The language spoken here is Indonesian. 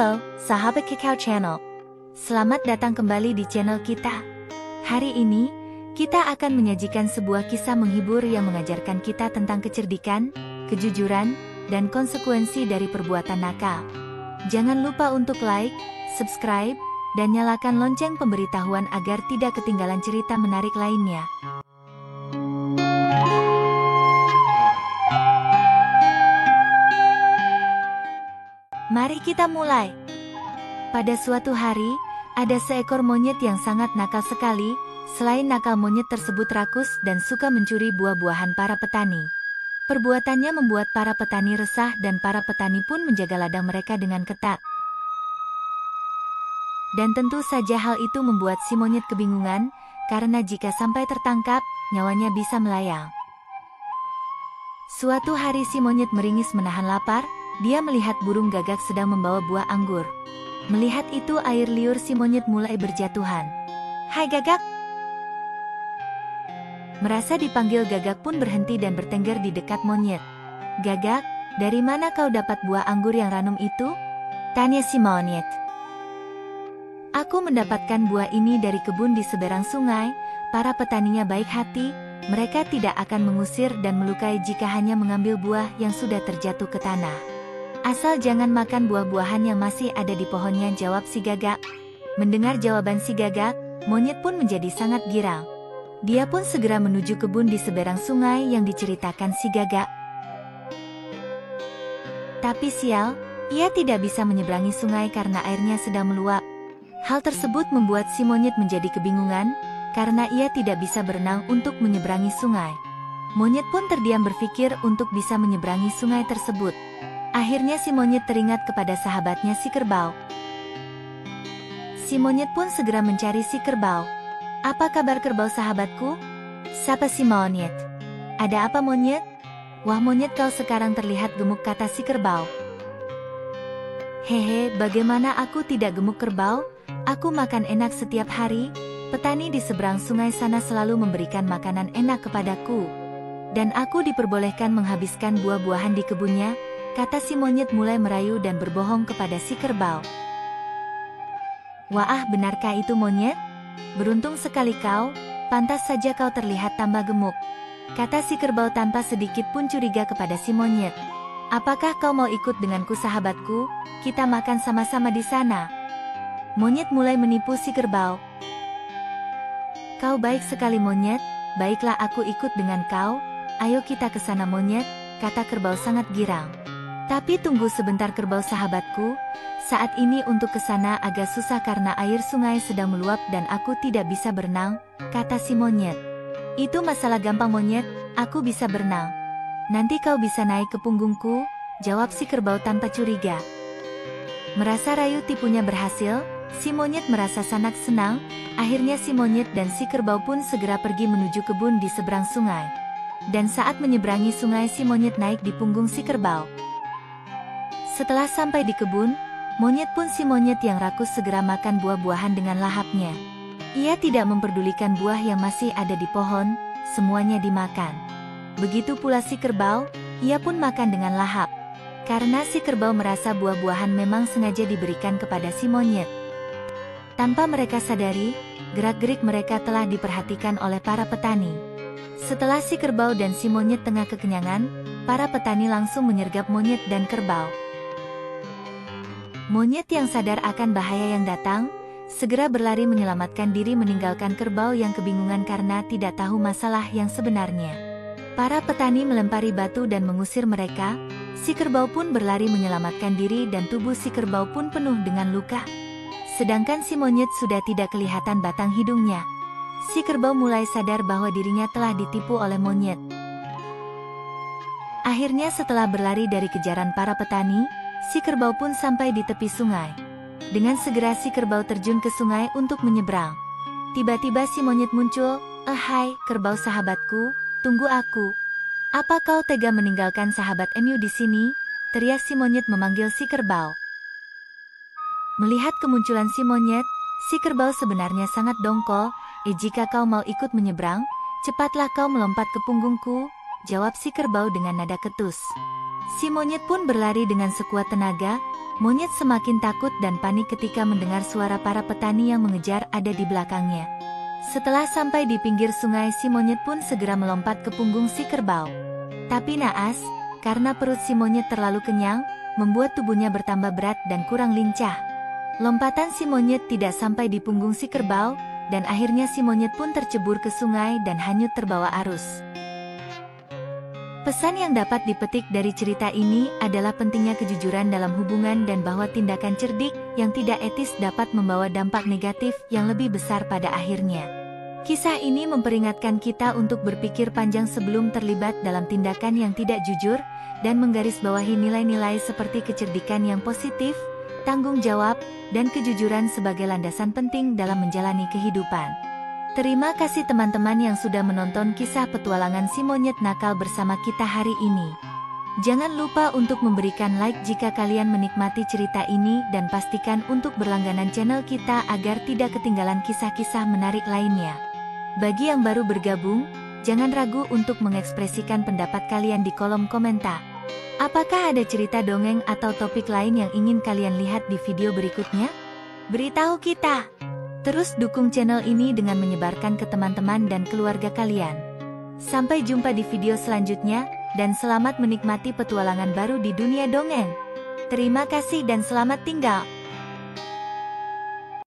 Halo, sahabat Kakao Channel. Selamat datang kembali di channel kita. Hari ini, kita akan menyajikan sebuah kisah menghibur yang mengajarkan kita tentang kecerdikan, kejujuran, dan konsekuensi dari perbuatan nakal. Jangan lupa untuk like, subscribe, dan nyalakan lonceng pemberitahuan agar tidak ketinggalan cerita menarik lainnya. Mari kita mulai. Pada suatu hari, ada seekor monyet yang sangat nakal sekali. Selain nakal, monyet tersebut rakus dan suka mencuri buah-buahan para petani. Perbuatannya membuat para petani resah dan para petani pun menjaga ladang mereka dengan ketat. Dan tentu saja hal itu membuat si monyet kebingungan, karena jika sampai tertangkap, nyawanya bisa melayang. Suatu hari si monyet meringis menahan lapar. Dia melihat burung gagak sedang membawa buah anggur. Melihat itu, air liur si monyet mulai berjatuhan. "Hai gagak!" Merasa dipanggil, gagak pun berhenti dan bertengger di dekat monyet. "Gagak, dari mana kau dapat buah anggur yang ranum itu?" tanya si monyet. "Aku mendapatkan buah ini dari kebun di seberang sungai. Para petaninya baik hati. Mereka tidak akan mengusir dan melukai jika hanya mengambil buah yang sudah terjatuh ke tanah. Asal jangan makan buah-buahan yang masih ada di pohonnya," jawab si gagak. Mendengar jawaban si gagak, monyet pun menjadi sangat girang. Dia pun segera menuju kebun di seberang sungai yang diceritakan si gagak. Tapi sial, ia tidak bisa menyeberangi sungai karena airnya sedang meluap. Hal tersebut membuat si monyet menjadi kebingungan, karena ia tidak bisa berenang untuk menyeberangi sungai. Monyet pun terdiam berpikir untuk bisa menyeberangi sungai tersebut. Akhirnya si monyet teringat kepada sahabatnya si kerbau. Si monyet pun segera mencari si kerbau. "Apa kabar kerbau sahabatku?" sapa si monyet. "Ada apa monyet?" "Wah monyet, kau sekarang terlihat gemuk," kata si kerbau. "Hehe, bagaimana aku tidak gemuk kerbau? Aku makan enak setiap hari. Petani di seberang sungai sana selalu memberikan makanan enak kepadaku. Dan aku diperbolehkan menghabiskan buah-buahan di kebunnya," kata si monyet mulai merayu dan berbohong kepada si kerbau. "Wah, benarkah itu monyet? Beruntung sekali kau, pantas saja kau terlihat tambah gemuk," kata si kerbau tanpa sedikit pun curiga kepada si monyet. "Apakah kau mau ikut denganku sahabatku? Kita makan sama-sama di sana." Monyet mulai menipu si kerbau. "Kau baik sekali monyet, baiklah aku ikut dengan kau, ayo kita ke sana monyet," kata kerbau sangat girang. "Tapi tunggu sebentar kerbau sahabatku, saat ini untuk ke sana agak susah karena air sungai sedang meluap dan aku tidak bisa berenang," kata si monyet. "Itu masalah gampang monyet, aku bisa berenang. Nanti kau bisa naik ke punggungku," jawab si kerbau tanpa curiga. Merasa rayu tipunya berhasil, si monyet merasa sangat senang. Akhirnya si monyet dan si kerbau pun segera pergi menuju kebun di seberang sungai. Dan saat menyeberangi sungai, si monyet naik di punggung si kerbau. Setelah sampai di kebun, monyet pun si monyet yang rakus segera makan buah-buahan dengan lahapnya. Ia tidak memperdulikan buah yang masih ada di pohon, semuanya dimakan. Begitu pula si kerbau, ia pun makan dengan lahap. Karena si kerbau merasa buah-buahan memang sengaja diberikan kepada si monyet. Tanpa mereka sadari, gerak-gerik mereka telah diperhatikan oleh para petani. Setelah si kerbau dan si monyet tengah kekenyangan, para petani langsung menyergap monyet dan kerbau. Monyet yang sadar akan bahaya yang datang, segera berlari menyelamatkan diri meninggalkan kerbau yang kebingungan karena tidak tahu masalah yang sebenarnya. Para petani melempari batu dan mengusir mereka, si kerbau pun berlari menyelamatkan diri dan tubuh si kerbau pun penuh dengan luka. Sedangkan si monyet sudah tidak kelihatan batang hidungnya. Si kerbau mulai sadar bahwa dirinya telah ditipu oleh monyet. Akhirnya setelah berlari dari kejaran para petani, si kerbau pun sampai di tepi sungai. Dengan segera si kerbau terjun ke sungai untuk menyeberang. Tiba-tiba si monyet muncul. Hai kerbau sahabatku, tunggu aku. Apa kau tega meninggalkan sahabat Emu di sini?" teriak si monyet memanggil si kerbau. Melihat kemunculan si monyet, si kerbau sebenarnya sangat dongkol. Jika kau mau ikut menyeberang, cepatlah kau melompat ke punggungku," jawab si kerbau dengan nada ketus. Si monyet pun berlari dengan sekuat tenaga. Monyet semakin takut dan panik ketika mendengar suara para petani yang mengejar ada di belakangnya. Setelah sampai di pinggir sungai, si monyet pun segera melompat ke punggung si kerbau. Tapi naas, karena perut si monyet terlalu kenyang, membuat tubuhnya bertambah berat dan kurang lincah. Lompatan si monyet tidak sampai di punggung si kerbau, dan akhirnya si monyet pun tercebur ke sungai dan hanyut terbawa arus. Pesan yang dapat dipetik dari cerita ini adalah pentingnya kejujuran dalam hubungan dan bahwa tindakan cerdik yang tidak etis dapat membawa dampak negatif yang lebih besar pada akhirnya. Kisah ini memperingatkan kita untuk berpikir panjang sebelum terlibat dalam tindakan yang tidak jujur dan menggarisbawahi nilai-nilai seperti kecerdikan yang positif, tanggung jawab, dan kejujuran sebagai landasan penting dalam menjalani kehidupan. Terima kasih teman-teman yang sudah menonton kisah petualangan si monyet nakal bersama kita hari ini. Jangan lupa untuk memberikan like jika kalian menikmati cerita ini dan pastikan untuk berlangganan channel kita agar tidak ketinggalan kisah-kisah menarik lainnya. Bagi yang baru bergabung, jangan ragu untuk mengekspresikan pendapat kalian di kolom komentar. Apakah ada cerita dongeng atau topik lain yang ingin kalian lihat di video berikutnya? Beritahu kita! Terus dukung channel ini dengan menyebarkan ke teman-teman dan keluarga kalian. Sampai jumpa di video selanjutnya, dan selamat menikmati petualangan baru di dunia dongeng. Terima kasih dan selamat tinggal.